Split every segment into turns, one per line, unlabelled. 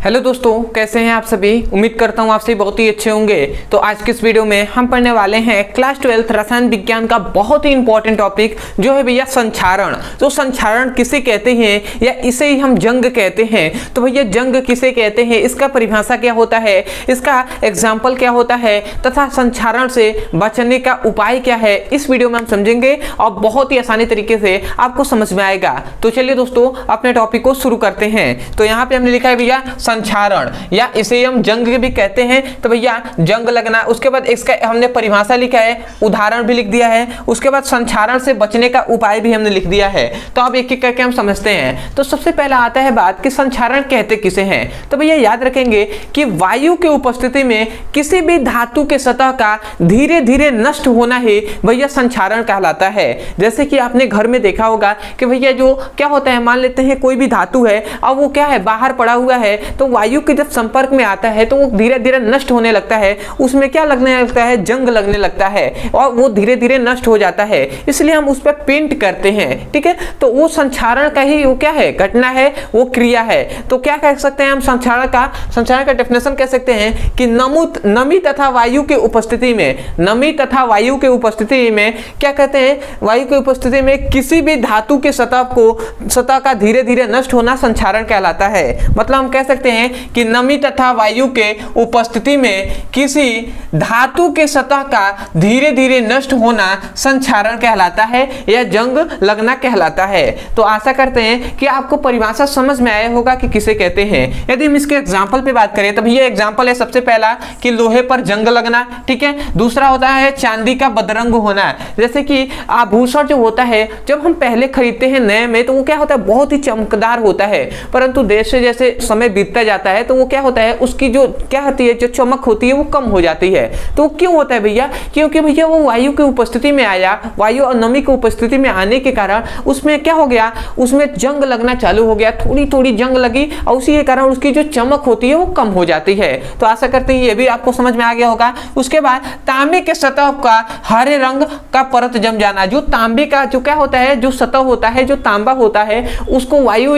Hello दोस्तों, कैसे हैं आप सभी। उम्मीद करता हूँ आप सभी बहुत ही अच्छे होंगे। तो आज के इस वीडियो में हम पढ़ने वाले हैं क्लास 12 रसायन विज्ञान का बहुत ही इंपॉर्टेंट टॉपिक जो है भैया संक्षारण। तो संक्षारण किसे कहते हैं या इसे ही हम जंग कहते हैं। तो भैया जंग किसे कहते हैं, इसका परिभाषा क्या होता है, इसका एग्जाम्पल क्या होता है तथा संक्षारण से बचने का उपाय क्या है, इस वीडियो में हम समझेंगे और बहुत ही आसानी तरीके से आपको समझ में आएगा। तो चलिए दोस्तों अपने टॉपिक को शुरू करते हैं। तो यहाँ पे हमने लिखा है भैया संक्षारण या इसे हम जंग भी कहते हैं। तो भैया जंग लगना, उसके बाद इसका हमने परिभाषा लिखा है, उदाहरण भी लिख दिया है, उसके बाद संक्षारण से बचने का उपाय भी हमने लिख दिया है। तो अब एक एक करके हम समझते हैं। तो सबसे पहला आता है बात कि संक्षारण कहते किसे हैं। तो भैया याद रखेंगे कि वायु के उपस्थिति में किसी भी धातु के सतह का धीरे धीरे नष्ट होना ही भैया संक्षारण कहलाता है। जैसे कि आपने घर में देखा होगा कि भैया जो क्या होता है, मान लेते हैं कोई भी धातु है और वो क्या है बाहर पड़ा हुआ है, तो वायु के जब संपर्क में आता है तो वो धीरे धीरे नष्ट होने लगता है, उसमें क्या लगने लगता है, जंग लगने लगता है और वो धीरे धीरे नष्ट हो जाता है। इसलिए हम उस पर पेंट करते हैं, ठीक है। तो वो संक्षारण का ही वो क्या है, घटना है, वो क्रिया है। तो क्या कह सकते हैं हम संक्षारण का डेफिनेशन कह सकते हैं कि नमी तथा वायु के उपस्थिति में, नमी तथा वायु के उपस्थिति में क्या कहते हैं, वायु की उपस्थिति में किसी भी धातु के सतह का धीरे धीरे नष्ट होना संक्षारण कहलाता है। मतलब हम कह सकते हैं कि नमी तथा वायु के उपस्थिति में किसी धातु के सतह का धीरे धीरे नष्ट होना संक्षारण कहलाता है या जंग लगना कहलाता है। तो आशा करते हैं कि आपको परिभाषा समझ में आया होगा कि किसे कहते हैं। यदि हम इसके एग्जांपल पे बात करें तो ये एग्जांपल है सबसे पहला कि लोहे पर जंग लगना, ठीक है। दूसरा होता है चांदी का बदरंग होना। जैसे कि आभूषण जो होता है जब हम पहले खरीदते हैं नए में तो वो क्या होता है, बहुत ही चमकदार होता है, परंतु जैसे जैसे समय बीतता जाता है तो वो क्या होता है, उसकी जो क्या होती है, जो चमक होती है वो कम हो जाती है। तो क्यों होता है भैया, क्योंकि भैया वो वायु की उपस्थिति में आया, वायु और नमी की उपस्थिति में आने के कारण उसमें क्या हो गया, उसमें जंग लगना चालू हो गया, थोड़ी थोड़ी जंग लगी और उसी के कारण उसकी जो चमक होती है वो कम हो जाती है। तो आशा करते हैं ये भी आपको समझ में आ गया होगा। उसके बाद तांबे के सतह का हरे रंग का परत जम जाना। जो तांबे का जो क्या होता है, जो सतह होता है, जो तांबा होता है, उसको वायु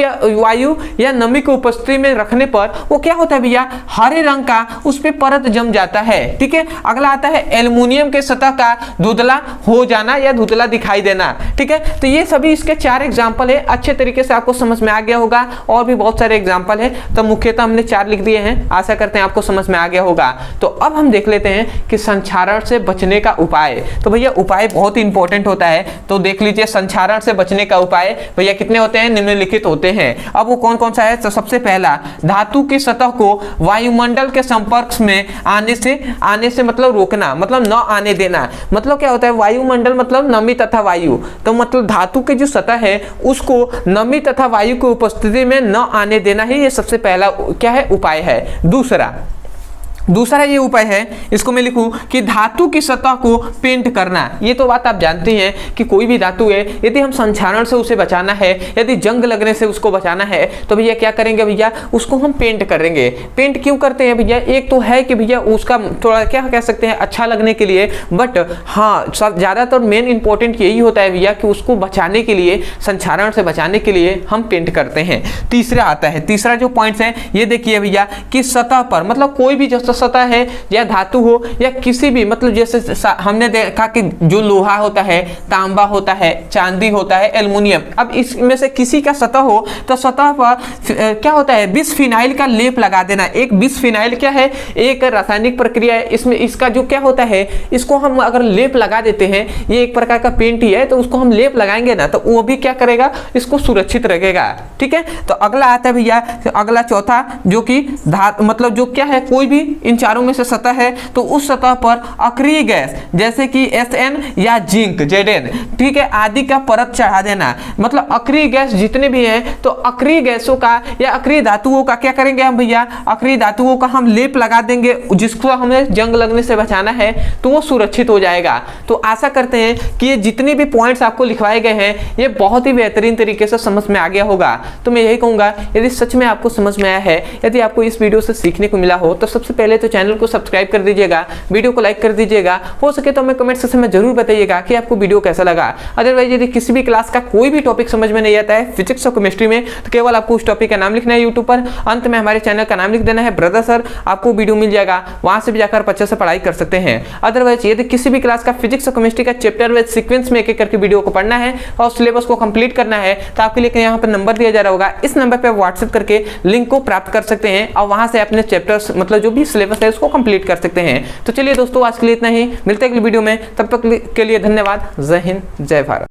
या नमी की उपस्थिति में रखने पर वो क्या होता है भैया, हरे रंग का उस पे परत जम जाता है, ठीक है। अगला आता है एल्युमिनियम के सतह का धुंधला हो जाना या धुंधला दिखाई देना, ठीक है। तो ये सभी इसके 4 एग्जांपल है, अच्छे तरीके से आपको समझ में आ गया होगा। और भी बहुत सारे एग्जांपल है, तो मुख्यतः हमने 4 लिख दिए हैं। आशा करते हैं आपको समझ में आ गया होगा। तो अब हम देख लेते हैं कि संक्षारण से बचने का उपाय। तो भैया उपाय बहुत ही इंपॉर्टेंट होता है, तो देख लीजिए संक्षारण से बचने का उपाय भैया कितने होते हैं, निम्नलिखित होते हैं। अब वो कौन कौन सा है, तो सबसे पहला धातु की सतह को वायुमंडल के संपर्क में आने से मतलब रोकना, मतलब न आने देना। मतलब क्या होता है, वायुमंडल मतलब नमी तथा वायु, तो मतलब धातु की जो सतह है उसको नमी तथा वायु की उपस्थिति में न आने देना ही ये सबसे पहला क्या है, उपाय है। दूसरा ये उपाय है, इसको मैं लिखूं कि धातु की सतह को पेंट करना। ये तो बात आप जानते हैं कि कोई भी धातु है, यदि हम संक्षारण से उसे बचाना है, यदि जंग लगने से उसको बचाना है, तो भैया क्या करेंगे भैया, उसको हम पेंट करेंगे। पेंट क्यों करते हैं भैया, एक तो है कि भैया उसका थोड़ा क्या कह सकते हैं अच्छा लगने के लिए, बट हाँ ज़्यादातर मेन इंपॉर्टेंट यही होता है भैया कि उसको बचाने के लिए, संक्षारण से बचाने के लिए हम पेंट करते हैं। तीसरा आता है, तीसरा जो पॉइंट है ये देखिए भैया कि सतह पर, मतलब कोई भी जो सतह है या धातु हो या किसी भी, मतलब जैसे हमने देखा कि जो लोहा होता है, तांबा होता है, चांदी होता है, एल्युमिनियम, अब इसमें से किसी का सतह हो तो सतह पर क्या होता है, बिसफिनाइल का लेप लगा देना। एक बिसफिनाइल क्या है, एक रासायनिक प्रक्रिया है, इसमें इसका जो क्या होता है, इसको हम अगर लेप लगा देते हैं, ये एक प्रकार का पेंट ही है, तो उसको हम लेप लगाएंगे ना तो वो भी क्या करेगा, इसको सुरक्षित रखेगा, ठीक है। तो अगला आता है भैया, अगला चौथा जो कि मतलब जो क्या है, कोई भी इन चारों में से सतह है तो उस सतह पर अक्रिय गैस जैसे कि SN या जिंक ZN, ठीक है, आदि का परत चढ़ा देना। मतलब अक्रिय गैस जितने भी हैं तो अक्रिय गैसों का या अक्रिय धातुओं का क्या करेंगे हम भैया, अक्रिय धातुओं का हम लेप लगा देंगे, जिसको हमें जंग लगने से बचाना है तो वो सुरक्षित हो जाएगा। तो आशा करते हैं कि ये जितने भी पॉइंट्स आपको लिखवाए गए हैं ये बहुत ही बेहतरीन तरीके से समझ में आ गया होगा। तो मैं यही कहूँगा, यदि सच में आपको समझ में आया है, यदि आपको इस वीडियो से सीखने को मिला हो, तो सबसे पहले पहले तो चैनल को सब्सक्राइब कर दीजिएगा, वीडियो को लाइक कर दीजिएगा, हो सके तो हमें कमेंट सेक्शन में जरूर बताइएगा कि आपको वीडियो कैसा लगा। अदरवाइज यदि किसी भी क्लास का कोई भी टॉपिक समझ में नहीं आता है फिजिक्स और केमिस्ट्री में, तो केवल आपको उस टॉपिक का नाम लिखना है यूट्यूब पर, अंत में हमारे चैनल का नाम लिख देना है ब्रदर सर, आपको वीडियो मिल जाएगा, वहां से भी जाकर अच्छे से पढ़ाई कर सकते हैं। अदरवाइज यदि किसी भी क्लास का फिजिक्स और केमिस्ट्री का चैप्टर वाइज सीक्वेंस में एक एक करके वीडियो को पढ़ना है और सिलेबस को कंप्लीट करना है, तो आपके लिए यहाँ पर नंबर दिया जा रहा होगा, इस नंबर पर व्हाट्सएप करके लिंक को प्राप्त कर सकते हैं और वहां से अपने चैप्टर्स मतलब जो भी सिलेबस है उसको कंप्लीट कर सकते हैं। तो चलिए दोस्तों, आज के लिए इतना ही, मिलते हैं अगली वीडियो में, तब तक के लिए धन्यवाद। जय हिंद, जय भारत।